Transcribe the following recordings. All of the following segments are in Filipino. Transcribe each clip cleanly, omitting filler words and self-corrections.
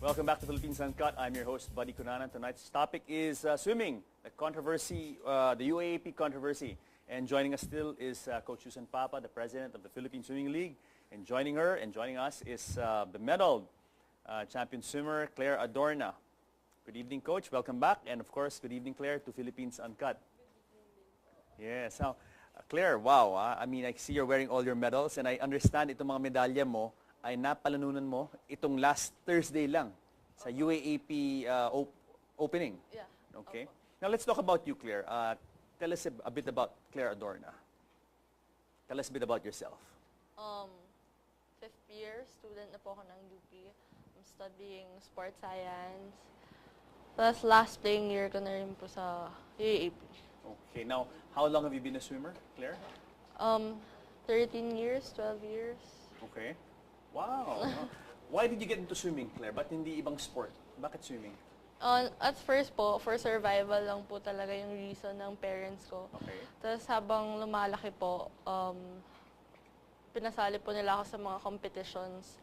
Welcome back to Philippines Uncut. I'm your host, Buddy Cunanan. Tonight's topic is swimming, the controversy, the UAAP controversy. And joining us still is Coach Susan Papa, the president of the Philippine Swimming League. And joining her and joining us is the medal champion swimmer, Claire Adorna. Good evening, Coach. Welcome back. And of course, good evening, Claire, to Philippines Uncut. Yes. Now, Claire, wow. I mean, I see you're wearing all your medals and I understand itong mga medalya mo ay napalanunan mo itong last Thursday lang sa UAAP opening. Yeah. Okay. Now, let's talk about you, Claire. Tell us a bit about Claire Adorna. Tell us a bit about yourself. Fifth year student na po ako ng UP. I'm studying sports science. Tapos last playing year ko na rin po sa UAAP. Okay. Now, how long have you been a swimmer, Claire? 13 years, 12 years. Okay. Wow. Why did you get into swimming, Claire? Ba't hindi ibang sport? Bakit swimming? At first po, for survival lang po talaga yung reason ng parents ko. Okay. Tapos habang lumalaki po, pinasali po nila ako sa mga competitions.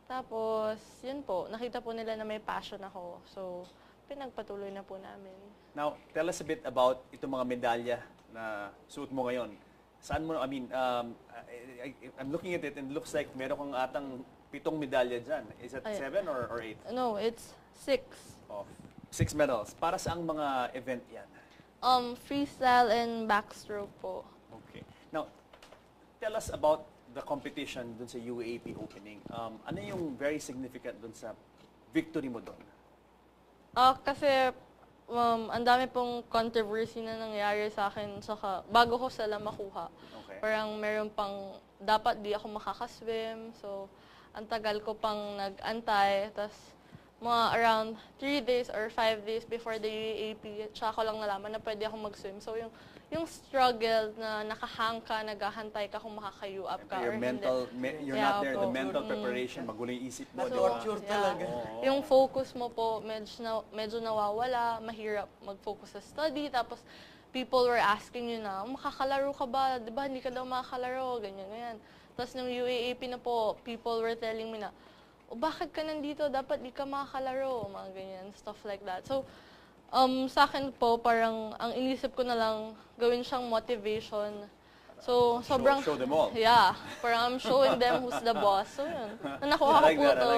Tapos, yun po, nakita po nila na may passion ako. So, pinagpatuloy na po namin. Now, tell us a bit about itong mga medalya na suot mo ngayon. Saan mo, I mean, I'm looking at it and it looks like meron kang atang 7 medalya dyan. Is it 7 or 8? No, it's 6. Oh, 6 medals. Para sa ang mga event yan? Freestyle and backstroke po. Okay. Now, tell us about the competition dun sa UAAP opening. Ano yung very significant dun sa victory mo dun? Kasi ang dami pong controversy na nangyari sa akin saka bago ko sila makuha. Okay. Parang meron pang dapat di ako makakaswim. So, ang tagal ko pang nag-antay. Tapos, mga around 3 days or 5 days before the UAAP, tsaka ko lang nalaman na pwede akong mag-swim. So, yung struggle na nakahang ka, naghahantay ka kung makaka-U-up ka or mental, hindi. you're not there, the mental preparation, magulo yung isip mo, di ba? Torture talaga. Yung focus mo po, medyo nawawala, mahirap mag-focus sa study, tapos people were asking you na, makakalaro ka ba? Di ba, hindi ka daw makakalaro, ganyan, ganyan. Tapos nung UAAP na po, people were telling me na, bakit ka nandito? Dapat di ka makakalaro, mga ganyan, stuff like that. So, sa akin po, parang ang inisip ko na lang, gawin siyang motivation. So, sobrang... Show them all. Yeah. Parang I'm showing them who's the boss. So, yun. Na nakuha ko po to.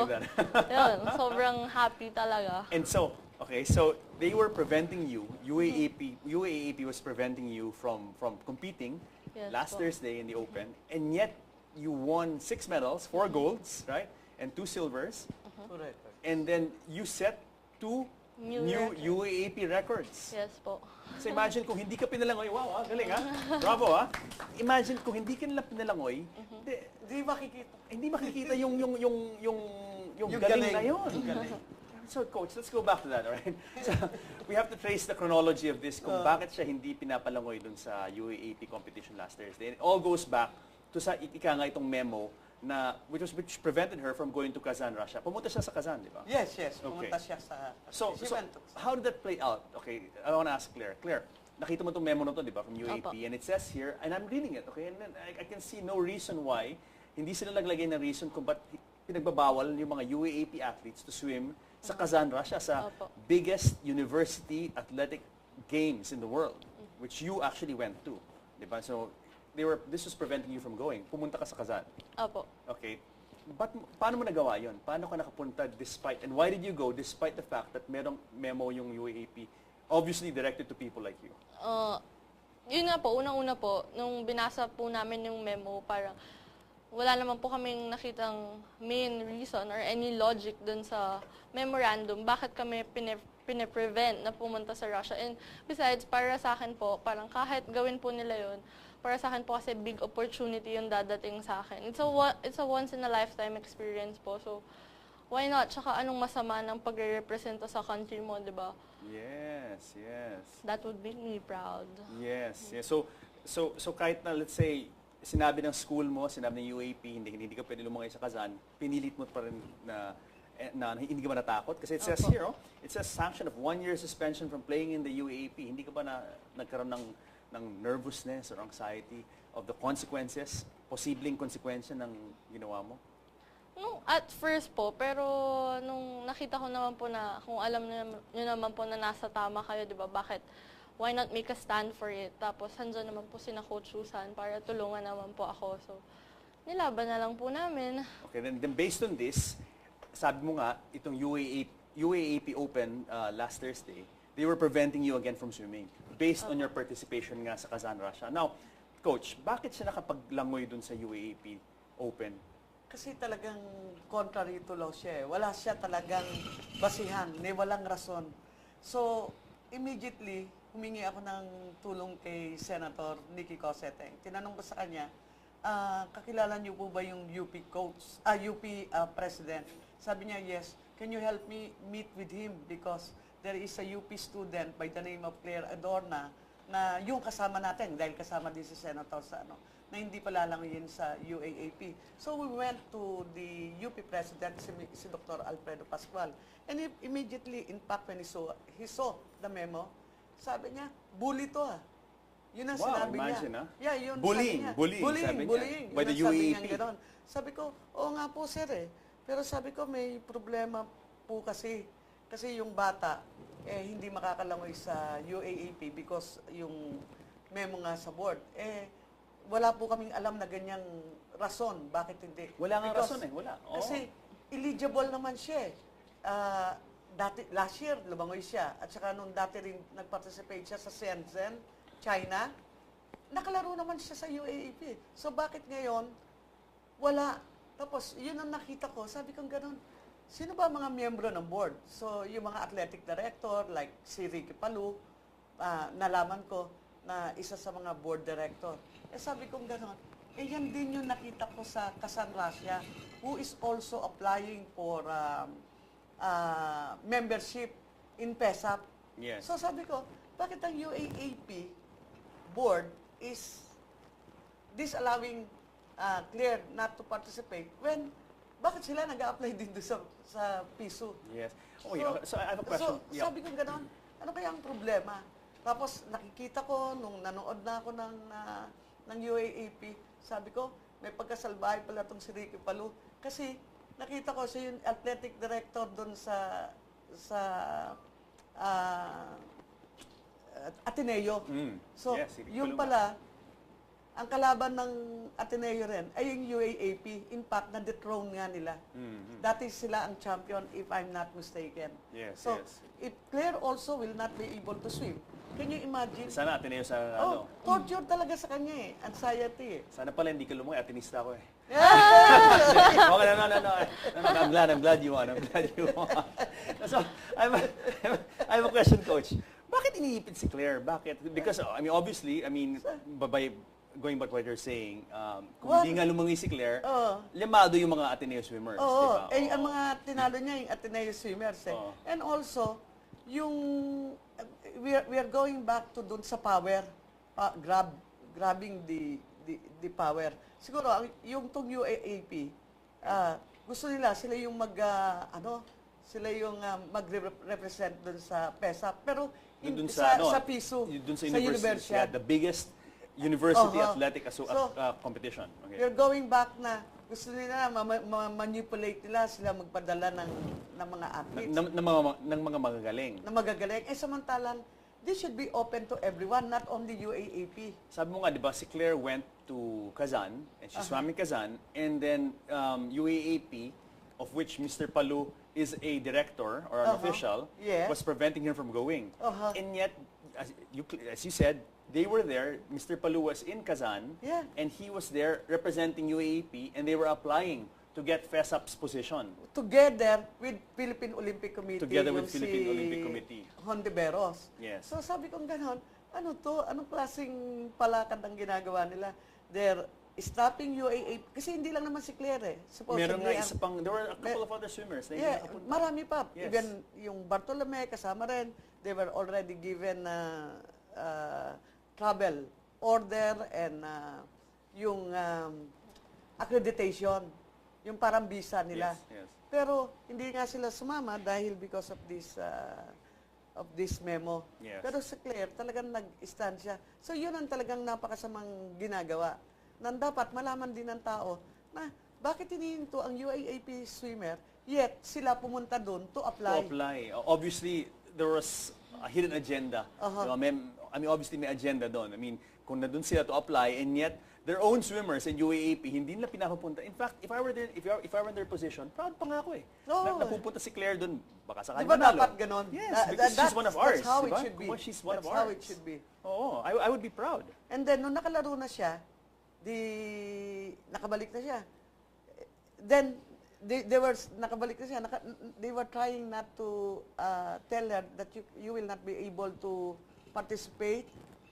Yun. Sobrang happy talaga. And so, okay, so they were preventing you, UAAP was preventing you from competing last Thursday in the Open, and yet you won 6 medals, 4 golds, right? And 2 silvers. Correct. And then you set 2 new UAAP records. Yes po. So imagine kung hindi ka pinalangoy, wow, galing ha? Bravo ha? Imagine kung hindi ka nila pinalangoy, hindi makikita yung galing na yun. So coach, let's go back to that, alright? So we have to trace the chronology of this kung bakit siya hindi pinapalangoy dun sa UAAP competition last Thursday. And it all goes back to sa ika nga itong memo na which prevented her from going to Kazan, Russia. Pumunta siya sa Kazan, di ba? Yes. Okay. Pumunta siya sa... So how did that play out? Okay, I want to ask Claire. Claire, nakita mo itong memo na to, di ba, from UAP, and it says here, and I'm reading it, okay, and then I can see no reason why hindi sila naglagay ng reason kung ba't pinagbabawal yung mga UAAP athletes to swim sa Kazan, Russia, sa biggest university athletic games in the world, which you actually went to, di ba? So this was preventing you from going. Pumunta ka sa Kazan. Opo. Okay. But paano mo nagawa yon? Paano ka nakapunta despite, and why did you go despite the fact that merong memo yung UAAP obviously directed to people like you? Yun nga po, unang-una po, nung binasa po namin yung memo, parang wala naman po kaming nakitang main reason or any logic dun sa memorandum. Bakit kami pine-prevent na pumunta sa Russia? And besides, para sa akin po, parang kahit gawin po nila yun, para sa akin po kasi big opportunity yung dadating sa akin. It's a once in a lifetime experience po. So, why not? Tsaka anong masama ng pagre-representa sa country mo, di ba? Yes. That would make me proud. Yes. So kahit na, let's say, sinabi ng school mo, sinabi ng UAP, hindi ka pwede lumangay sa Kazan, pinilit mo pa rin na hindi ka ba natakot? Kasi it says here, it says sanction of 1-year suspension from playing in the UAP. Hindi ka ba nagkaroon ng nervousness or anxiety of the consequences, posibleng konsekwensya ng ginawa mo? Nung at first po, pero nung nakita ko naman po na kung alam nyo naman po na nasa tama kayo, di ba, bakit, why not make a stand for it? Tapos, handyan naman po sina Coach Susan para tulungan naman po ako. So, nilaban na lang po namin. Okay, then based on this, sabi mo nga, itong UAAP Open last Thursday, they were preventing you again from swimming based on your participation nga sa Kazan, Russia. Now, Coach, bakit siya nakapaglangoy dun sa UAAP Open? Kasi talagang contrary to law siya. Wala siya talagang basihan, walang rason. So, immediately, humingi ako ng tulong kay Senator Nikki Cosseteng. Tinanong ko sa kanya, kakilala niyo po ba yung UP coach, UP president? Sabi niya, yes. Can you help me meet with him? Because there is a UP student by the name of Claire Adorna na yung kasama natin, dahil kasama din si Senator sa na hindi pala lang yun sa UAAP. So we went to the UP president, si Dr. Alfredo Pascual. And immediately, in fact, when he saw the memo, sabi niya, bully to ah. Yun ang sinabi imagine, niya. Ah. Yeah, yun bullying, sabi niya. bullying. By the UAAP. UAAP. Niya sabi ko, oo nga po sir eh. Pero sabi ko, may problema po kasi. Kasi yung bata, hindi makakalangoy sa UAAP because yung memo nga sa board, wala po kaming alam na ganyang rason. Bakit hindi? Wala nga rason eh. Wala. Oh. Kasi eligible naman siya. Last year, lumangoy siya. At saka nung dati rin nag-participate siya sa Shenzhen, China, nakalaro naman siya sa UAAP. So bakit ngayon, wala. Tapos, yun ang nakita ko. Sabi kong ganun, sino ba mga miyembro ng board? So, yung mga athletic director, like si Ricky Palu, nalaman ko na isa sa mga board director. Sabi kong gano'n, yan din yung nakita ko sa Kazan, Russia, who is also applying for membership in PESAP. Yes. So sabi ko, bakit ang UAAP board is disallowing Claire not to participate when, bakit sila nag-a-apply din doon sa PISU? Yes. Okay, so I have a question. So, sabi ko gano'n, ano kaya ang problema? Tapos nakikita ko, nung nanood na ako ng UAAP, sabi ko, may pagkasalbahay pala itong si Ricky Palu. Kasi nakita ko siya yung athletic director doon sa Ateneo. So, yes, yung pala, ang kalaban ng Ateneo rin ay yung UAAP. In fact, na-dethrone nga nila. Dati sila ang champion, if I'm not mistaken. Yes, so, yes. if Claire also will not be able to swim, can you imagine? Sana Ateneo sa Torture talaga sa kanya eh. Anxiety eh. Sana pala hindi ka lumangoy, atenista ako eh. Yeah! Okay, no. I'm glad you won. So, I have a question, Coach. Bakit iniipit si Claire? Bakit? Because, obviously, by going back what you're saying, kung hindi nga lumangoy si Claire, limado yung mga Ateneo swimmers, Oo. di ba? Ang mga tinalo niya yung Ateneo swimmers eh. And also, yung we are going back to dun sa power, grabbing the power. Siguro yung tong UAAP, gusto nila sila yung mag-represent dun sa PESAP, pero Dun sa PISU, dun sa sa universidad. the biggest university athletic competition. Okay. You're going back na gusto nila manipulate nila sila magpadala ng mga athletes. Ng mga magagaling. Na magagaling. Samantalang, this should be open to everyone, not only UAAP. Sabi mo nga, di ba, si Claire went to Kazan, and she swam in Kazan, and then UAAP, of which Mr. Palu is a director or an official, was preventing him from going. And yet, as you said, they were there, Mr. Palu was in Kazan, and he was there representing UAAP, and they were applying to get FESAP's position. Together with Philippine Olympic Committee. Together with Philippine Olympic Committee. Hontiveros. Yes. So sabi kong ganon, ano to? Anong klaseng palakad ang ginagawa nila? They're stopping UAAP. Kasi hindi lang naman si Claire eh. Meron nga isa pang, there were a couple of other swimmers. Marami pa. Yes. Even yung Bartolome, kasama rin. They were already given travel order and yung accreditation, yung parang visa nila. Yes. Pero hindi nga sila sumama dahil because of this memo. Yes. Pero si Claire talagang nag-stand siya. So yun ang talagang napakasamang ginagawa. Nang dapat malaman din ng tao na bakit hinihinto ang UAAP swimmer, yet sila pumunta doon to apply? To apply. Obviously, there was a hidden agenda. Uh-huh. Obviously may agenda doon. I mean, kung na doon sila to apply, and yet their own swimmers in UAAP hindi nila pinapapunta. In fact, if I were in their position, proud pa nga ako eh. Oo. Napupunta si Claire doon, baka sakali Di ba manalo. dapat ganon? Yes, because she's one of ours. That's how it diba? should be. Well, she's one That's of how ours. it should be. Oo, I would be proud. And then, nung nakalaro na siya, nakabalik na siya. Then, nakabalik na siya, they were trying not to tell her that you will not be able to participate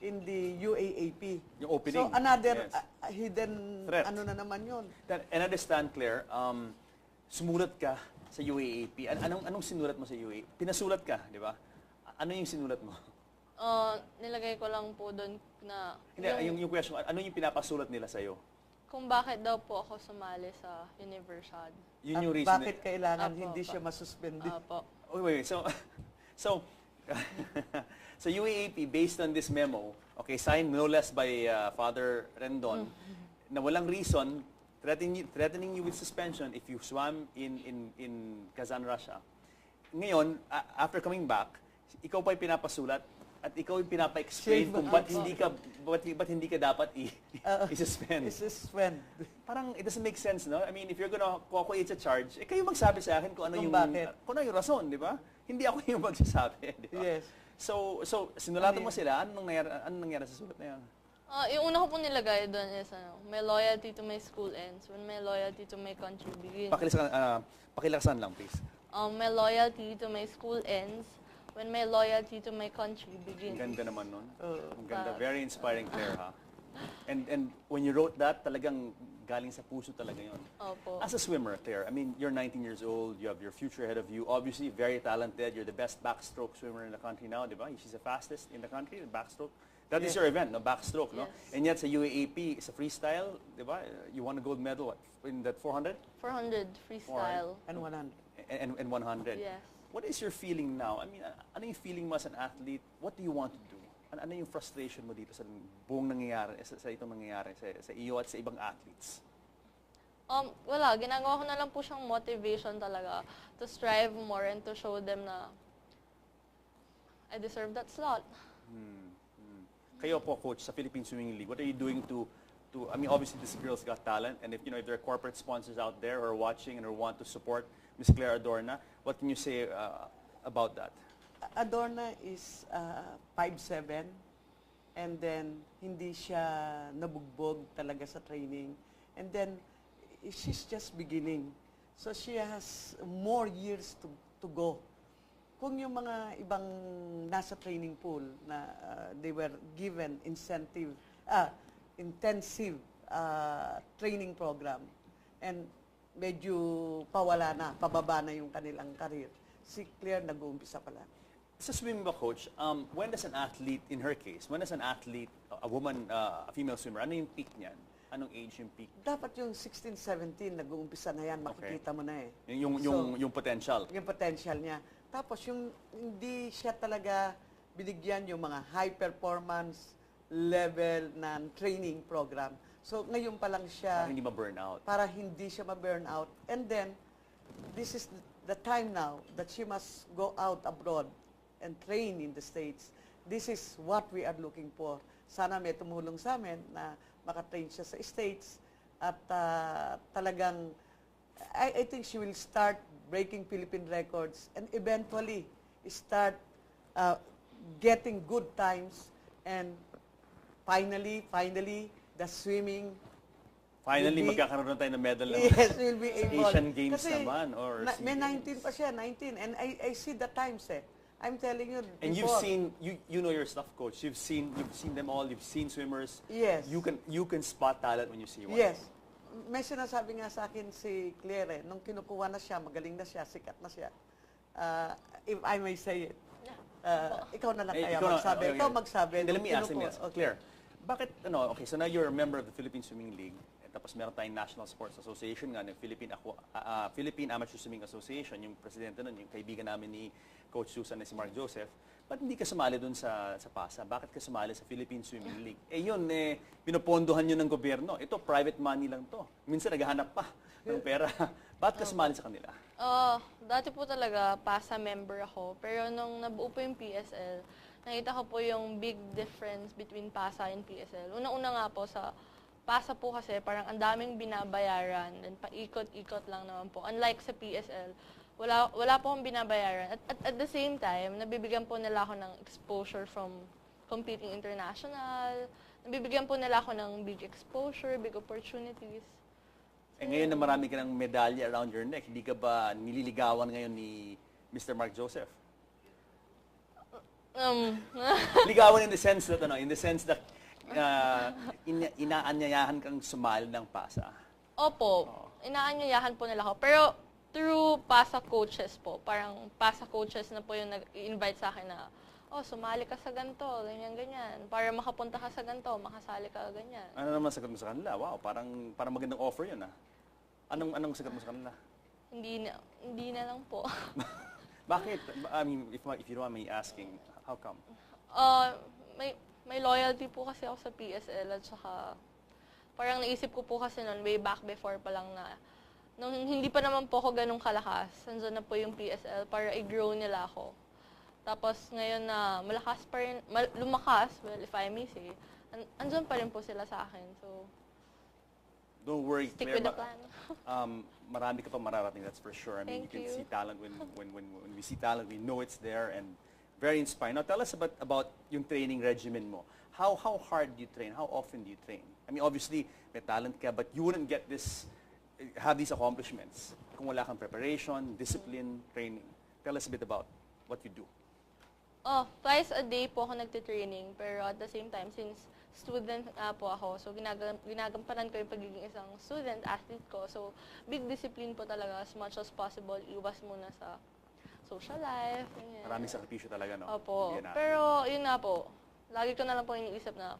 in the UAAP. Yung opening. So, another Yes. hidden, Threat. ano na naman yun. And understand, Claire, sumulat ka sa UAAP. Anong sinulat mo sa UAAP? Pinasulat ka, di ba? Ano yung sinulat mo? Nilagay ko lang po doon na Hindi, yung question, ano yung pinapasulat nila sa'yo? kung bakit daw po ako sumali sa Universidad. Yun At yung reason. bakit kailangan Apo, hindi apo. siya masuspende? Apo. Wait. So, so UAAP, based on this memo, okay, signed no less by Father Rendon, na walang reason, threatening you with suspension if you swam in Kazan, Russia. Ngayon, after coming back, ikaw pa'y pinapasulat at ikaw yung pinapa-explain kung ba't hindi ka dapat i-suspend. I-suspend. Parang it doesn't make sense, no? I mean, if you're gonna co-create a charge, kayo magsabi sa akin kung ano Kung yung bakit. kung ano yung rason, di ba? Hindi ako yung magsasabi, di ba? Yes. So sinulatan mo sila, anong nangyari sa sulat na yan? Yung una ko po nilagay doon is, my loyalty to my school ends when my loyalty to my country begins. Pakilakasan lang, please. My loyalty to my school ends when my loyalty to my country begins. Ang ganda naman nun. Ang ganda. Very inspiring, Claire, ha? And when you wrote that, talagang galing sa puso talaga yun. Opo. As a swimmer, Claire, I mean, you're 19 years old, you have your future ahead of you, obviously very talented, you're the best backstroke swimmer in the country now, di ba? She's the fastest in the country, the backstroke. That is your event, no? Backstroke, no? Yes. And yet sa UAAP, it's a freestyle, di ba? You won a gold medal, what? In that 400? 400 freestyle. And 100. And 100. Yes. What is your feeling now? I mean, ano yung feeling mo as an athlete? What do you want to do? Ano yung frustration mo dito sa buong nangyayari, sa itong nangyayari sa iyo at sa ibang athletes? Wala. Ginagawa ko na lang po siyang motivation talaga to strive more and to show them na I deserve that slot. Kayo po, Coach, sa Philippine Swimming League, what are you doing to I mean, obviously this girl's got talent, and if there are corporate sponsors out there who are watching and who want to support Miss Claire Adorna, what can you say about that? Adorna is 5'7", and then hindi siya nabugbog talaga sa training. And then, she's just beginning. So she has more years to go. Kung yung mga ibang nasa training pool na they were given intensive training program and medyo pababa na yung kanilang career. Si Claire nag-uumpisa pa lang. Sa swimming ba, Coach, when does an athlete, in her case, when does an athlete, a woman, a female swimmer, ano yung peak niyan? Anong age yung peak? Dapat yung 16, 17, nag-uumpisa na yan, makikita mo na eh. Yung potential. Yung potential niya. Tapos yung hindi siya talaga binigyan yung mga high performance level na training program. So ngayon pa lang siya para hindi siya ma-burnout. And then this is the time now that she must go out abroad and train in the States. This is what we are looking for. Sana may tumulong sa amin na makatrain siya sa States at talagang I think she will start breaking Philippine records and eventually start getting good times, and finally the swimming Finally, magkakaroon na tayo ng medal ng will be able. Asian Games Kasi naman. Or may SEA 19 pa siya, 19. And I see the times eh. I'm telling you before. And you've seen, you know your stuff, Coach. You've seen them all. You've seen swimmers. Yes. You can spot talent when you see one. Yes. May sinasabi nga sa akin si Claire, nung kinukuha na siya, magaling na siya, sikat na siya. If I may say it. Ikaw na lang kaya magsabi. Ikaw magsabi. Let me ask him this. Okay. Claire, bakit, okay, so now you're a member of the Philippine Swimming League, tapos meron tayong National Sports Association nga, ng Philippine Amateur Swimming Association, yung presidente nun, yung kaibigan namin ni Coach Susan na si Mark Joseph. Ba't hindi ka sumali dun sa PASA? Bakit ka sumali sa Philippine Swimming League? Yun, pinopondohan yun ng gobyerno. Ito, private money lang to. Minsan naghahanap pa ng pera. Ba't ka sumali sa kanila? Dati po talaga, PASA member ako. Pero nung nabuo po yung PSL, nakita ko po yung big difference between PASA and PSL. Una-una nga po sa PASA po kasi parang ang daming binabayaran and paikot-ikot lang naman po. Unlike sa PSL, wala po akong binabayaran. At the same time, nabibigyan po nila ako ng exposure from competing international. Nabibigyan po nila ako ng big exposure, big opportunities. Ngayon na marami ka ng medalya around your neck, hindi ka ba nililigawan ngayon ni Mr. Mark Joseph? Ligawan in the sense that inaanyayahan kang sumali ng PASA. Opo, inaanyayahan po nila ako. Pero through PASA coaches po, parang PASA coaches na po yung nag-invite sa akin na, sumali ka sa ganito, ganyan. Para makapunta ka sa ganito, makasali ka, ganyan. Ano naman sagot mo sa kanila? Wow, parang magandang offer yun, ah. Anong sagot mo sa kanila? Hindi na lang po. Bakit? I mean, if you don't mind me asking, how come? May loyalty po kasi ako sa PSL at saka parang naisip ko po kasi noon, way back before pa lang na, nung hindi pa naman po ako ganun kalakas, nandiyan na po yung PSL para i-grow nila ako. Tapos ngayon na malakas pa rin, lumakas, well, if I may say, andyan pa rin po sila sa akin. So, don't worry, stick Claire, with the plan. marami ka pa mararating, that's for sure. I mean, Thank you can you. see talent when we see talent, we know it's there and very inspiring. Now, tell us about yung training regimen mo. How hard do you train? How often do you train? I mean, obviously, may talent ka, but you wouldn't have these accomplishments kung wala kang preparation, discipline, training. Tell us a bit about what you do. Twice a day po ako nagtitraining, pero at the same time, since student po ako, so ginagampanan ko yung pagiging isang student athlete ko. So, big discipline po talaga as much as possible. Iwas muna sa social life. Ganyan. Maraming sakripisyo talaga, no? Opo. Pero, yun nga po, lagi ko na lang po iniisip na,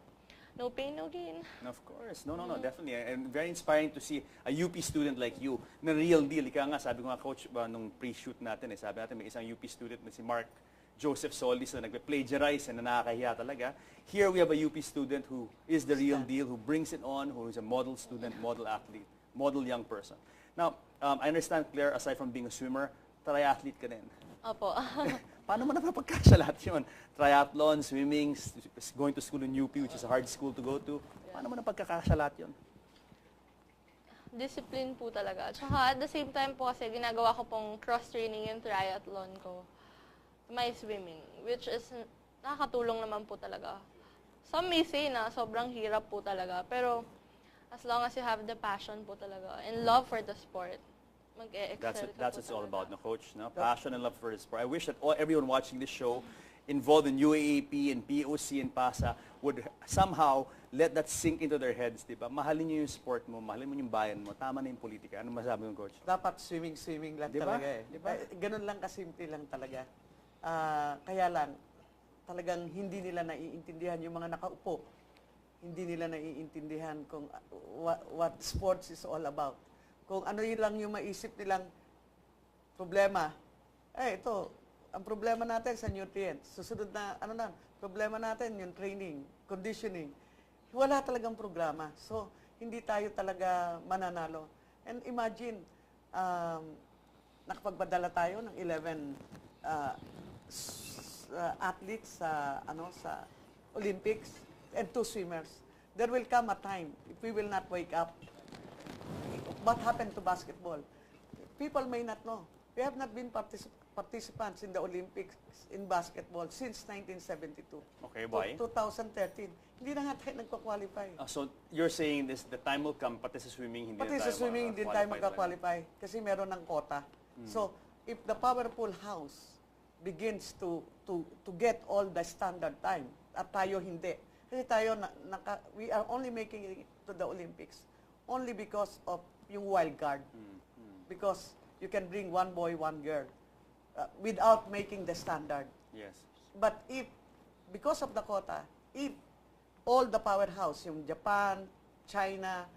no pain, no gain. Of course. No, definitely. And very inspiring to see a UP student like you na real deal. Ika nga, sabi ko nga, coach, nung pre-shoot natin, sabi natin may isang UP student na si Mark Joseph Solis na nagpe-plagiarize na nakakahiya talaga. Here we have a UP student who is the real deal, who brings it on, who is a model student, model athlete, model young person. Now, I understand, Claire, aside from being a swimmer, triathlete ka din. Opo. Paano mo napapagkasya lahat yun? Triathlon, swimming, going to school in UP, which is a hard school to go to. Paano mo napagkakasya lahat yun? Discipline po talaga. Tsaka at the same time po kasi ginagawa ko pong cross-training yung triathlon ko. My swimming, which is nakakatulong naman po talaga. Some may say na sobrang hirap po talaga, pero as long as you have the passion po talaga and love for the sport, mag-e-excel ka That's po what it's all talaga. about, no, Coach? No? Passion and love for the sport. I wish that everyone watching this show involved in UAAP and POC and PASA would somehow let that sink into their heads, di ba? Mahalin niyo yung sport mo, mahalin mo yung bayan mo, tama na yung politika. Ano masabi mo, Coach? Dapat swimming lang Diba? talaga eh. Diba? Ganun lang kasimple lang talaga. Kaya lang, talagang hindi nila naiintindihan yung mga nakaupo. Hindi nila naiintindihan kung what sports is all about. Kung ano yun lang yung maisip nilang problema, ito, ang problema natin sa nutrients. Susunod na, problema natin yung training, conditioning. Wala talagang programa. So, hindi tayo talaga mananalo. And imagine, nakapagpadala tayo ng 11 athletes sa Olympics and 2 swimmers. There will come a time if we will not wake up. What happened to basketball? People may not know. We have not been participants in the Olympics in basketball since 1972. Okay, why? 2013. Hindi na nga tayo nagpa-qualify. So you're saying the time will come, pati sa swimming, Pati sa swimming, hindi tayo magka-qualify kasi meron ng quota. So, if the powerful house begins to get all the standard time at tayo hindi. Kasi tayo, we are only making it to the Olympics only because of yung wild card. Because you can bring one boy, one girl without making the standard. Yes. But because of the quota, if all the powerhouse, yung Japan, China,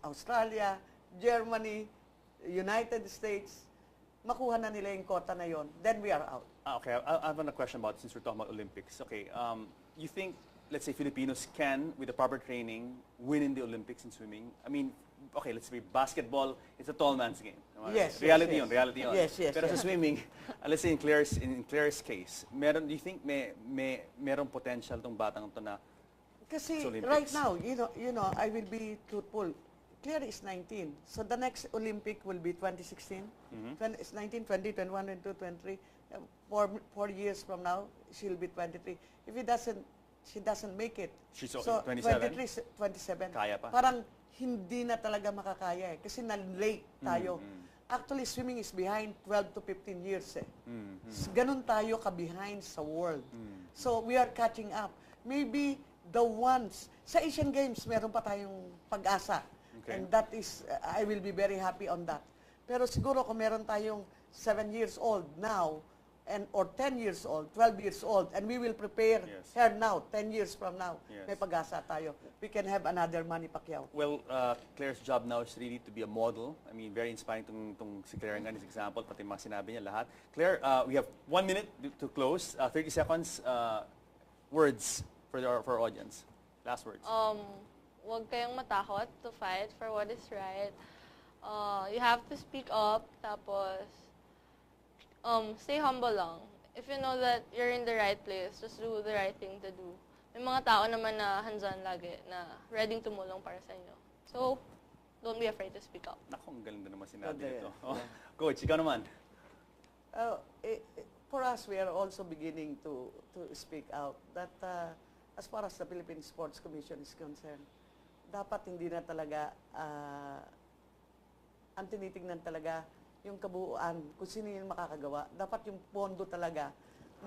Australia, Germany, United States, makuha na nila yung quota na yon, then we are out. Okay, I have a question about, since we're talking about Olympics. Okay, you think, let's say, Filipinos can, with the proper training, win in the Olympics in swimming? I mean, okay, let's say basketball, it's a tall man's game. Yes, reality yes, yun, reality yun. Yes, yes, Pero yes. sa swimming, let's say in Claire's case, do you think merong potential tong batang to na Kasi sa Olympics? right now, you know, I will be truthful. Claire is 19. So the next Olympic will be 2016. 20, 19, 20, 21, 22, 23. 4 years from now, she'll be 23. If she doesn't make it. She's So 27? 23, 27. Kaya pa? Parang hindi na talaga makakaya eh. Kasi na-late tayo. Actually, swimming is behind 12 to 15 years eh. Ganun tayo ka-behind sa world. So we are catching up. Maybe the ones, sa Asian Games, meron pa tayong pag-asa. Okay. And that is, I will be very happy on that. Pero siguro kung meron tayong 7 years old now, or 10 years old, 12 years old, and we will prepare Yes. her now, 10 years from now, Yes. may pag-asa tayo. We can have another Manny Pacquiao. Well, Claire's job now is really to be a model. I mean, very inspiring tong si Claire nga, this example, pati mga sinabi niya lahat. Claire, we have 1 minute to close. 30 seconds, words for our audience. Last words. Huwag kayong matakot to fight for what is right. You have to speak up, tapos stay humble lang. If you know that you're in the right place, just do the right thing to do. May mga tao naman na handyan lagi, na ready tumulong para sa inyo. So, don't be afraid to speak up. Naku, ang galing na naman sinabi Ganda nito. yan. Oh. Coach, ikaw naman. For us, we are also beginning to speak out that as far as the Philippine Sports Commission is concerned, dapat hindi na talaga ang tinitingnan talaga yung kabuuan, kung sino yung makakagawa. Dapat yung pondo talaga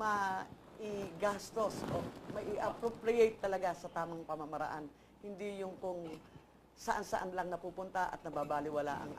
maigastos o mai-appropriate talaga sa tamang pamamaraan. Hindi yung kung saan-saan lang napupunta at nababaliwala ang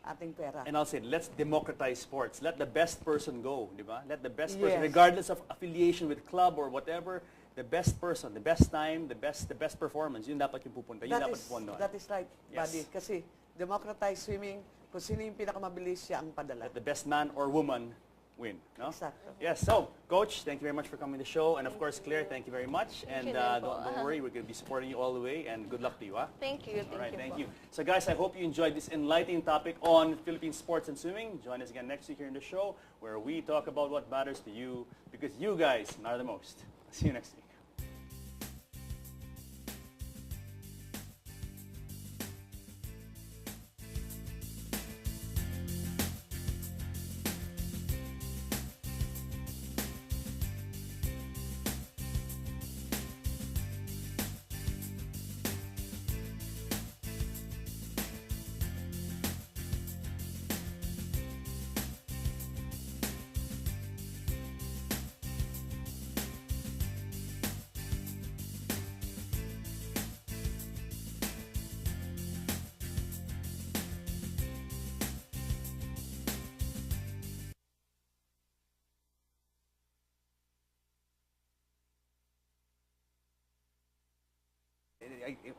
ating pera. And I'll say, let's democratize sports. Let the best person go, di ba? Let the best person, Yes. regardless of affiliation with club or whatever, the best person, the best time, the best performance, yun dapat yung pupunta. Yun dapat pondohan. That is right, Yes. buddy. Kasi democratize swimming, kung sino yung pinakamabilis, siya ang padala. Let the best man or woman win. No? Exacto. Yes. So, Coach, thank you very much for coming to the show. And of course, Claire, thank you very much. And you din po. don't worry, we're going to be supporting you all the way. And good luck to you. Huh? Thank you. All right, thank po. you. So guys, I hope you enjoyed this enlightening topic on Philippine sports and swimming. Join us again next week here in the show where we talk about what matters to you because you guys matter the most. See you next week.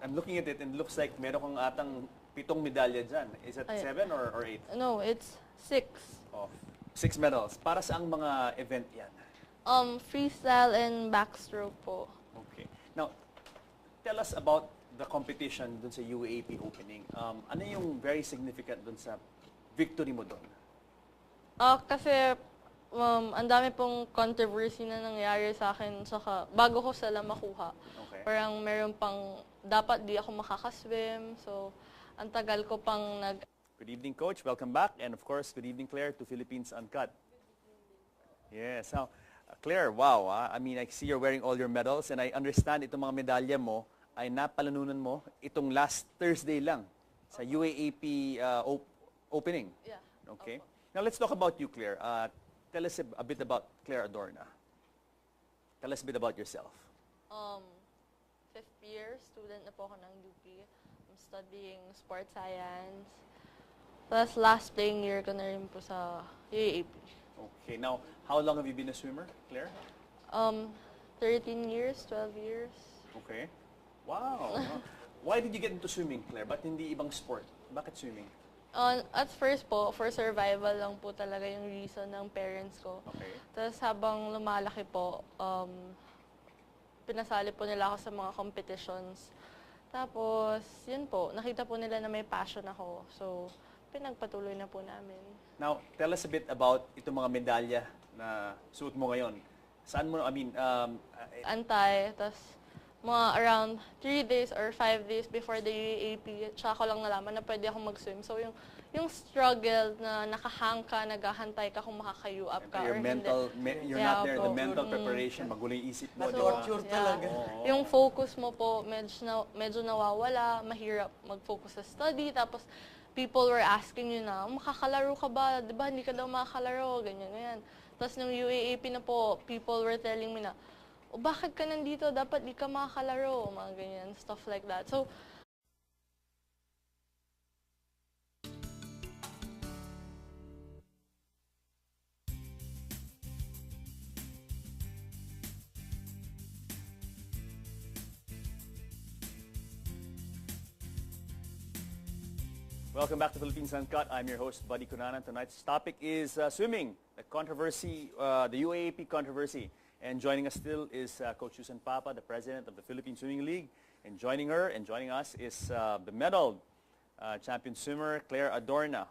I'm looking at it and it looks like meron kang atang 7 medalya dyan. Is it Ay. 7 or 8? No, it's 6. Oh, 6 medals. Para sa ang mga event yan? Freestyle and backstroke po. Okay. Now, tell us about the competition dun sa UAAP opening. Ano yung very significant dun sa victory mo dun? Kasi ang dami pong controversy na nangyari sa akin saka bago ko sila makuha. Okay. Parang meron pang dapat di ako makakaswim. So, ang tagal ko pang Good evening, Coach. Welcome back. And of course, good evening, Claire, to Philippines Uncut. Yes. Now, Claire, wow. I mean, I see you're wearing all your medals and I understand itong mga medalya mo ay napalanunan mo itong last Thursday lang sa UAAP opening. Yeah. Okay. Opo. Now, let's talk about you, Claire. Tell us a bit about Claire Adorna. Tell us a bit about yourself. 5th year student na po ako ng UP. I'm studying sports science. Plus, last playing year ko na rin po sa UAAP. Okay. Now, how long have you been a swimmer, Claire? 13 years, 12 years. Okay. Wow. Why did you get into swimming, Claire? Ba't hindi ibang sport? Bakit swimming? At first po, for survival lang po talaga yung reason ng parents ko. Okay. Tapos habang lumalaki po, pinasali po nila ako sa mga competitions. Tapos, yun po, nakita po nila na may passion ako. So, pinagpatuloy na po namin. Now, tell us a bit about itong mga medalya na suot mo ngayon. Saan mo, Antay, tapos mga around 3 days or 5 days before the UAAP, tsaka ko lang nalaman na pwede akong mag-swim. So, yung struggle na nakahang ka, naghahantay ka kung makakayu-up ka your or mental, hindi. you're Yeah, not there, the po. mental preparation, magulo yung isip mo, di ba? Ma-torture talaga. Oo. Yung focus mo po, medyo nawawala, mahirap mag-focus sa study, tapos people were asking you na, makakalaro ka ba? Di ba, hindi ka daw makakalaro, ganyan, ganyan. Tapos nung UAAP na po, people were telling me na, o bakit ka nandito? Dapat di ka makakalaro, mga ganyan, stuff like that. So, Welcome back to Philippines Uncut. I'm your host, Buddy Cunanan. Tonight's topic is swimming, the controversy, the UAAP controversy. And joining us still is Coach Susan Papa, the president of the Philippine Swimming League. And joining her and joining us is the medal champion swimmer, Claire Adorna.